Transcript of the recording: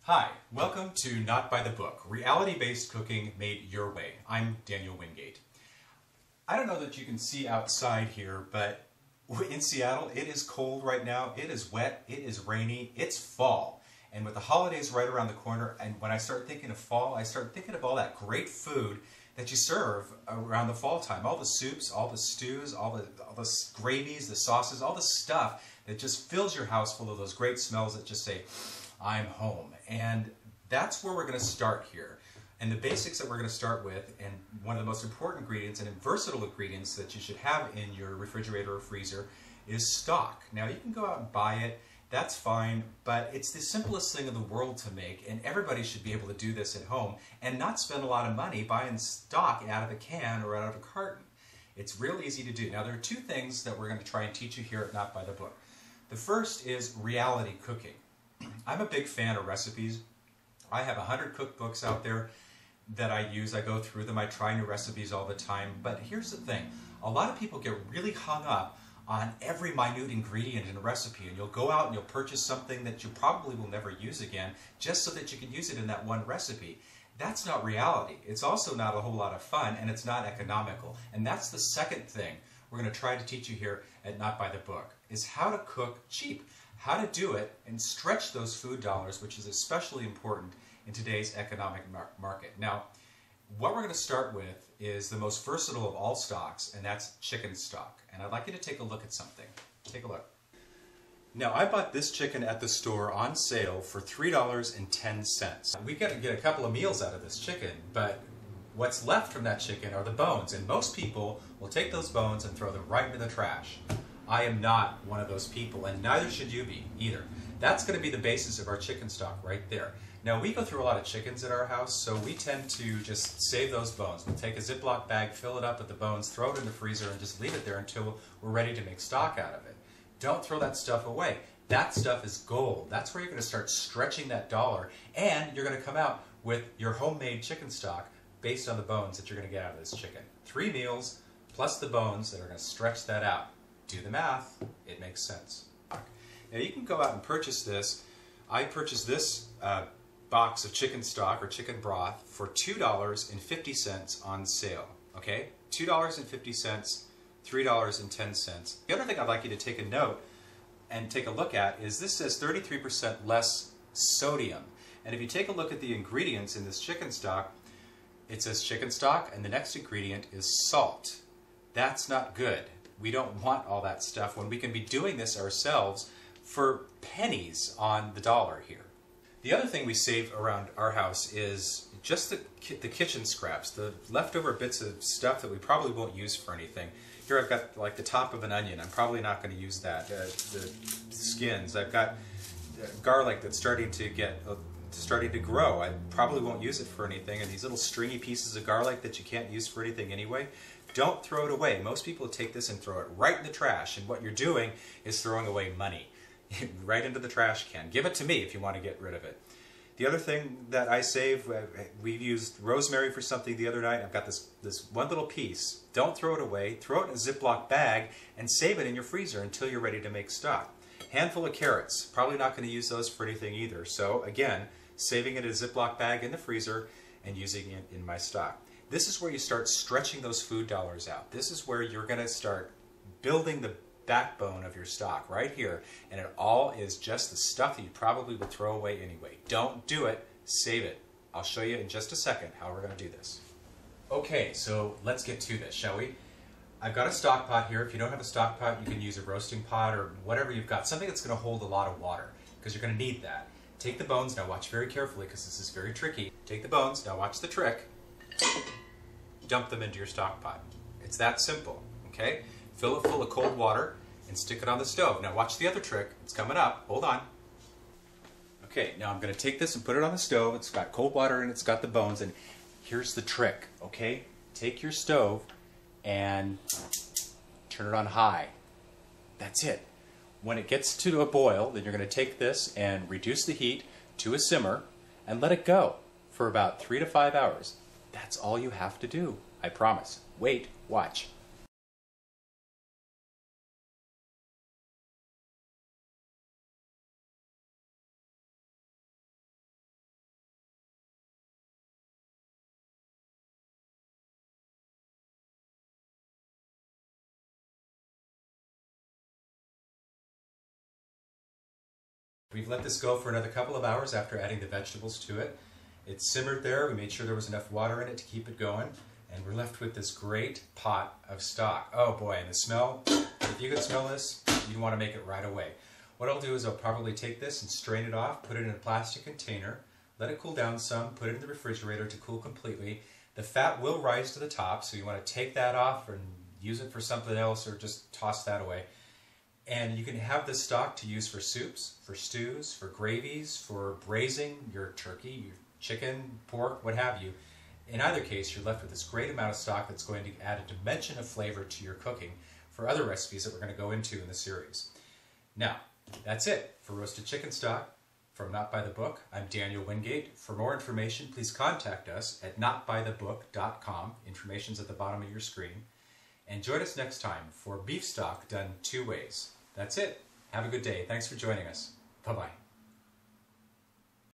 Hi, welcome to Not by the Book, reality-based cooking made your way. I'm Daniel Wingate. I don't know that you can see outside here, but in Seattle it is cold right now, it is wet, it is rainy, it's fall. And with the holidays right around the corner, and when I start thinking of fall, I start thinking of all that great food that you serve around the fall time. All the soups, all the stews, all the gravies, the sauces, all the stuff that just fills your house full of those great smells that just say, I'm home. And that's where we're going to start here. And the basics that we're going to start with, and one of the most important ingredients and versatile ingredients that you should have in your refrigerator or freezer, is stock. Now you can go out and buy it, that's fine, but it's the simplest thing in the world to make, and everybody should be able to do this at home and not spend a lot of money buying stock out of a can or out of a carton. It's real easy to do. Now there are two things that we're going to try and teach you here at Not by the Book. The first is reality cooking. I'm a big fan of recipes. I have 100 cookbooks out there that I use. I go through them. I try new recipes all the time. But here's the thing. A lot of people get really hung up on every minute ingredient in a recipe, and you'll go out and you'll purchase something that you probably will never use again just so that you can use it in that one recipe. That's not reality. It's also not a whole lot of fun, and it's not economical. And that's the second thing we're going to try to teach you here at Not by the Book, is how to cook cheap. How to do it and stretch those food dollars, which is especially important in today's economic market. Now, what we're going to start with is the most versatile of all stocks, and that's chicken stock. And I'd like you to take a look at something. Take a look. Now, I bought this chicken at the store on sale for $3.10. We got to get a couple of meals out of this chicken, but what's left from that chicken are the bones, and most people will take those bones and throw them right into the trash. I am not one of those people, and neither should you be either. That's going to be the basis of our chicken stock right there. Now, we go through a lot of chickens at our house, so we tend to just save those bones. We'll take a Ziploc bag, fill it up with the bones, throw it in the freezer, and just leave it there until we're ready to make stock out of it. Don't throw that stuff away. That stuff is gold. That's where you're going to start stretching that dollar, and you're going to come out with your homemade chicken stock based on the bones that you're going to get out of this chicken. 3 meals plus the bones that are going to stretch that out. Do the math, it makes sense. Now you can go out and purchase this. I purchased this box of chicken stock or chicken broth for $2.50 on sale. Okay, $2.50, $3.10. The other thing I'd like you to take a note and take a look at is this says 33% less sodium. And if you take a look at the ingredients in this chicken stock, it says chicken stock and the next ingredient is salt. That's not good. We don't want all that stuff when we can be doing this ourselves for pennies on the dollar here. The other thing we save around our house is just the kitchen scraps, the leftover bits of stuff that we probably won't use for anything. Here I've got like the top of an onion. I'm probably not going to use that. The skins. I've got garlic that's starting to grow. I probably won't use it for anything. And these little stringy pieces of garlic that you can't use for anything anyway, don't throw it away. Most people take this and throw it right in the trash, and what you're doing is throwing away money right into the trash can. Give it to me if you want to get rid of it. The other thing that I save, we used rosemary for something the other night. I've got this one little piece. Don't throw it away. Throw it in a Ziploc bag and save it in your freezer until you're ready to make stock. Handful of carrots. Probably not going to use those for anything either. So again, saving it in a Ziploc bag in the freezer and using it in my stock. This is where you start stretching those food dollars out. This is where you're going to start building the backbone of your stock right here. And it all is just the stuff that you probably would throw away anyway. Don't do it. Save it. I'll show you in just a second how we're going to do this. Okay, so let's get to this, shall we? I've got a stock pot here. If you don't have a stock pot, you can use a roasting pot or whatever you've got. Something that's going to hold a lot of water, because you're going to need that. Take the bones. Now watch very carefully, because this is very tricky. Take the bones. Now watch the trick. Dump them into your stock pot. It's that simple, okay? Fill it full of cold water and stick it on the stove. Now watch the other trick. It's coming up. Hold on. Okay, now I'm going to take this and put it on the stove. It's got cold water and it's got the bones. And here's the trick, okay? Take your stove and turn it on high. That's it. When it gets to a boil, then you're going to take this and reduce the heat to a simmer and let it go for about 3 to 5 hours. That's all you have to do. I promise. Wait, watch. We've let this go for another couple of hours after adding the vegetables to it. It simmered there. We made sure there was enough water in it to keep it going. And we're left with this great pot of stock. Oh boy, and the smell, if you could smell this, you'd want to make it right away. What I'll do is I'll probably take this and strain it off, put it in a plastic container, let it cool down some, put it in the refrigerator to cool completely. The fat will rise to the top, so you want to take that off and use it for something else or just toss that away. And you can have this stock to use for soups, for stews, for gravies, for braising your turkey, your chicken, pork, what have you. In either case, you're left with this great amount of stock that's going to add a dimension of flavor to your cooking for other recipes that we're going to go into in the series. Now, that's it for roasted chicken stock from Not By The Book. I'm Daniel Wingate. For more information, please contact us at notbythebook.com. Information's at the bottom of your screen. And join us next time for beef stock done 2 ways. That's it. Have a good day. Thanks for joining us. Bye-bye.